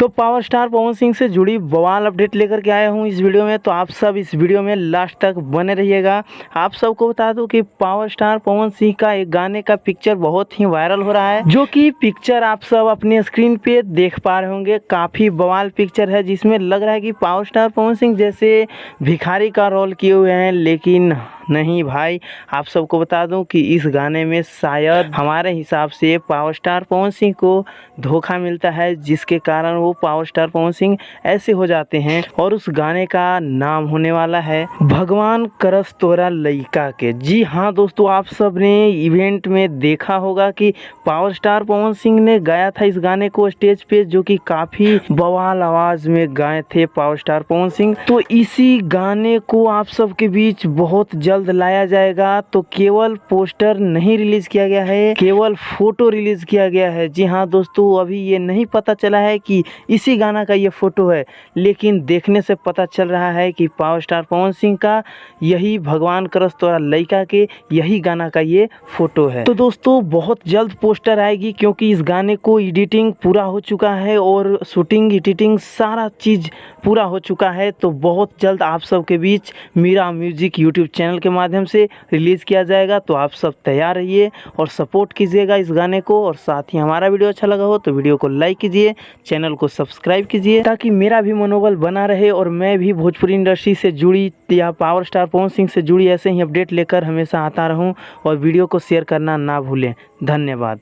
तो power star Pawan Singh से जुड़ी बवाल अपडेट लेकर के आया हूँ इस वीडियो में। तो आप सब इस वीडियो में लास्ट तक बने रहिएगा। आप सबको बता दूं कि पावर स्टार पवन सिंह का एक गाने का पिक्चर बहुत ही वायरल हो रहा है, जो कि पिक्चर आप सब अपने स्क्रीन पे देख पा रहे होंगे। काफ़ी बवाल पिक्चर है जिसमें लग रहा है कि पावर स्टार पवन सिंह जैसे भिखारी का रोल किए हुए हैं, लेकिन नहीं भाई। आप सबको बता दूं कि इस गाने में शायद हमारे हिसाब से पावर स्टार पवन सिंह को धोखा मिलता है, जिसके कारण वो पावर स्टार पवन सिंह ऐसे हो जाते हैं। और उस गाने का नाम होने वाला है भगवान करस तोरा लइका के। जी हाँ दोस्तों, आप सब ने इवेंट में देखा होगा कि पावर स्टार पवन सिंह ने गाया था इस गाने को स्टेज पे, जो कि काफ़ी बवाल आवाज़ में गाए थे पावर स्टार पवन सिंह। तो इसी गाने को आप सबके बीच बहुत जल्द लाया जाएगा। तो केवल पोस्टर नहीं रिलीज किया गया है, केवल फोटो रिलीज किया गया है। जी हाँ दोस्तों, अभी ये नहीं पता चला है कि इसी गाना का ये फोटो है, लेकिन देखने से पता चल रहा है कि पावर स्टार पवन सिंह का यही भगवान करस तोरा लइका के यही गाना का ये फोटो है। तो दोस्तों बहुत जल्द पोस्टर आएगी, क्योंकि इस गाने को एडिटिंग पूरा हो चुका है और शूटिंग एडिटिंग सारा चीज़ पूरा हो चुका है। तो बहुत जल्द आप सबके बीच मीरा म्यूजिक यूट्यूब चैनल के माध्यम से रिलीज़ किया जाएगा। तो आप सब तैयार रहिए और सपोर्ट कीजिएगा इस गाने को। और साथ ही हमारा वीडियो अच्छा लगा हो तो वीडियो को लाइक कीजिए, चैनल को सब्सक्राइब कीजिए, ताकि मेरा भी मनोबल बना रहे और मैं भी भोजपुरी इंडस्ट्री से जुड़ी या पावर स्टार पवन सिंह से जुड़ी ऐसे ही अपडेट लेकर हमेशा आता रहूं। और वीडियो को शेयर करना ना भूलें। धन्यवाद।